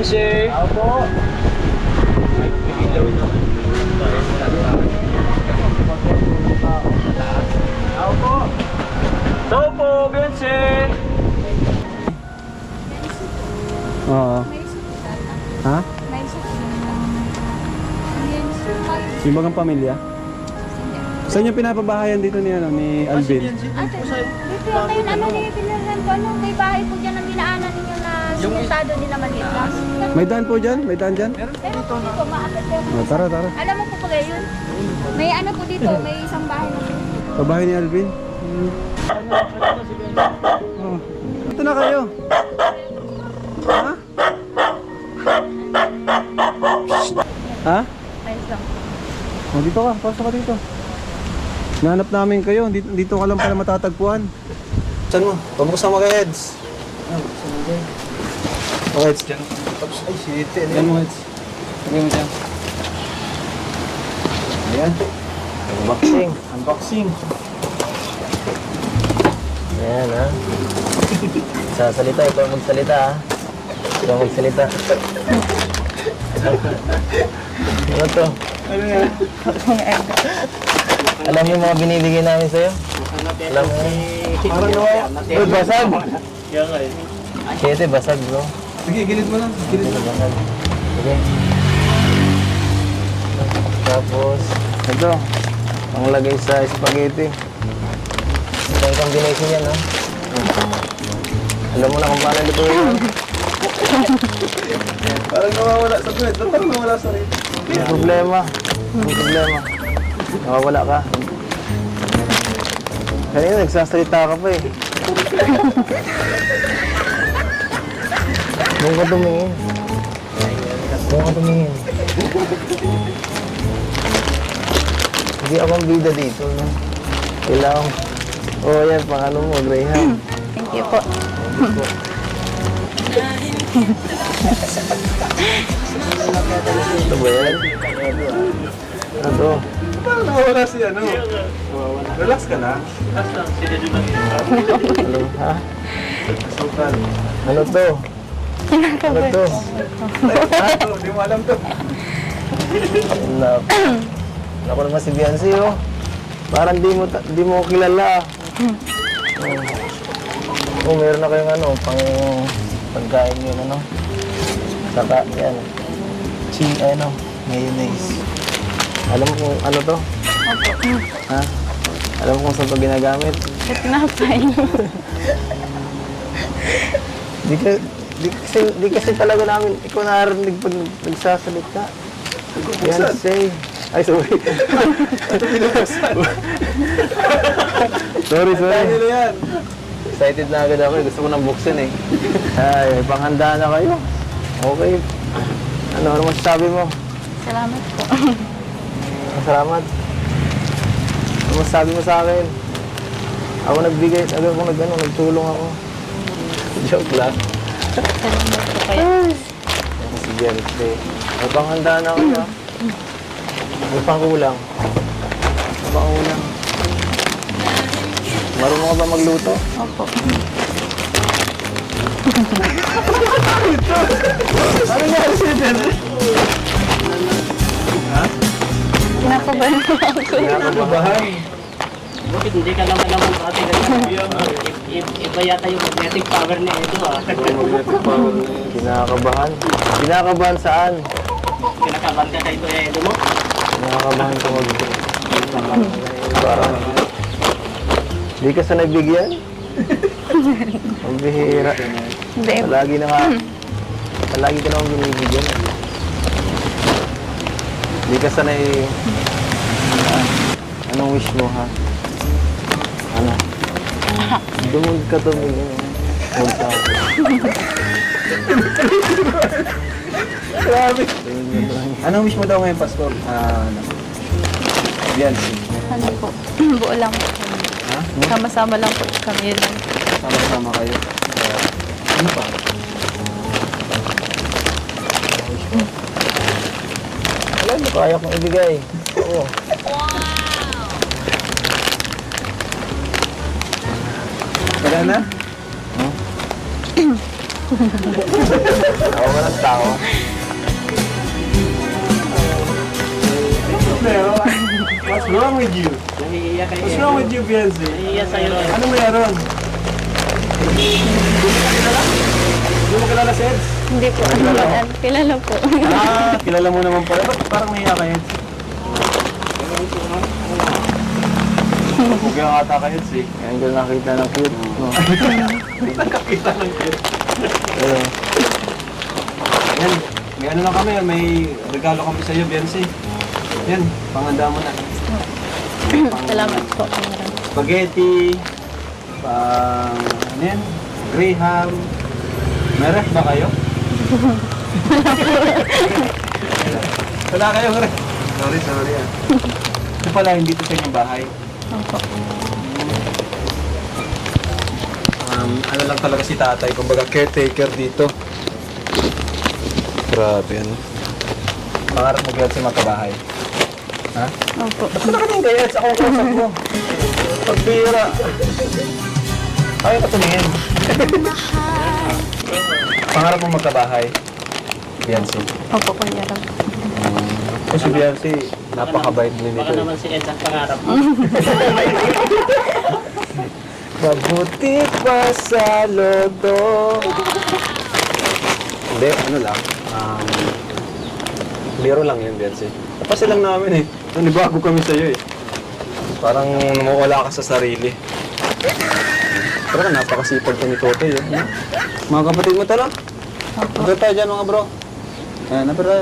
Benche. Opo. Opo. Topo, Benche. Oo. Ha? Yung bagang pamilya? Saan yung pinapabahayan dito ni, ni Alvin? Dito yung ano ni pinirhan ko, ano, may bahay po dyan ang dinaanan ninyo na simentado din naman dito. May daan po dyan? May daan dyan? Pero po dito, maakit kayo. Oh, tara, tara. Alam mo po pa yun? May ano po dito, may isang bahay na po. Pabahay ni Alvin? Oh. Ito na kayo. Ha? Ha? Ayos lang. Oh, dito ka. Pasok ka dito. Nahanap namin kayo. Dito ka lang pala matatagpuan. Saan mo? Pabuksan mo kay Heads. Oh, Heads. Ay, shit. Yan mo, Heads. Lagay mo dyan. Ayan. Unboxing. Unboxing. Ayan ha. Sasalita, ikaw ang magsalita ha. Ikaw ang magsalita. Ano to? Ano yan? Alam mo yung mga binibigay namin sa'yo? Alam mo yun? Parang nawa. Uy, basag! Siyete, basag bro. Sige, gilid mo lang. Gilid mo. Basag. Sige. Tapos, ito. Panglagay sa spaghetti. Ito yung combination yan ha. Alam mo na kung paano dito yun. Parang nawawala sa bread. Parang nawawala sa rin. May problema. May problema. Nakawala ka. Kanina nagsasalita ka pa eh. Doon ka tumingin. Doon ka tumingin. Hindi akong bida dito. No? Kailangan. Oh, yan. Pang ano mo, Graham. Thank you po. Ito ba yan? Ano to? Parang nawawala si ano. Relax ka na. Ano? Ha? Sukal. Ano to? Ano to? Hindi mo alam to. Naku naman si Biancy, oh. Parang di mo kilala. Oh, meron na kayong ano, pagkain yun, ano. Saka, yan. Ano, mayonnaise. Alam mo kung ano to? Opo. Ha? Alam mo kung saan to ginagamit? Tinapay. Di kasi talaga namin, ikaw narinig pag nagsasalita. Yan, say. Ay, sorry. sorry. Dahil yan. Excited na agad ako. Gusto ko nang buksin eh. Ay, panghanda na kayo. Okay. Ano masasabi mo? Salamat po. Salamat. Ano masasabi mo sa akin? Ako nagbigay, nagtulong ako. Joke lang. Salamat po kayo. Sige, Alexe. May panghanda na kayo. May pangkulang. May pangkulang. Marunong ka ba magluto? Opo. Ano nga si Jen? Kinakabahan po ako. Kinakabahan. Bakit hindi ka naman dati iba yata yung magnetic power ni Edo ah. Magnetic power. Kinakabahan. Kinakabahan saan? Kinakabahan ka kay Kuya Edo mo? Kinakabahan ko mag... Parang... Di ka sanay bigyan? Ang bihira. Hindi. Palagi na nga. Palagi ka naman binibigyan. Di ka sanay... Anong wish mo ha? Ano? Dumog ka tumingin. Punta. Grabe. Anong wish mo daw ngayon, Pastor? Biancy. Ano po? Buo lang po. Ha? Sama-sama lang po kami lang. Sama-sama kayo. Ano pa? Alam mo, kaya kong ibigay. Oo. Wala na? Ako walang tao. What's wrong with you? Nahihiya kayo. What's wrong with you, Biancy? Nahihiya sa'yo. Ano meron? Hindi mo kilala si Eds? Hindi po. Kilala po. Kilala mo naman pala. Ba't parang nahiya ka, Eds? Huwag yung ata ka, Eds eh. Ngayon ko nakita ng cute. No. Nakakita ng cute. Yan. May ano lang kami, may regalo kami sa iyo, Biancy. Yan, panganda mo na. Salamat po. Spaghetti, ano yan? Graham. May ref ba kayo? Wala kayo, ref. Sorry ah. Ito pala, hindi ito sa inyong bahay. Opo. Ano lang talaga si tatay, kumbaga caretaker dito. Grabe ano. Pangarap mo kaya sa makabahay. Ha? Opo. Ba't ka nakatingin kayo? Sa akong kausap mo. Pagbira. Ayaw ka tumingin. Pangarap mo magkabahay. Biancy. Opo, Kuya Ram. Kasi si Biancy, napakabait din Baka nito. naman si Ed ang pangarap mo. Mabuti pa sa lodo. Hindi, ano lang. Biro lang yun, Biancy. Tapos lang namin eh. Nanibago kami sa'yo eh. Parang nawawala ka sa sarili. Pero napakasipag ka ni Totoy eh. Mga kapatid mo tala. Punta tayo dyan mga bro. Ayan, napira.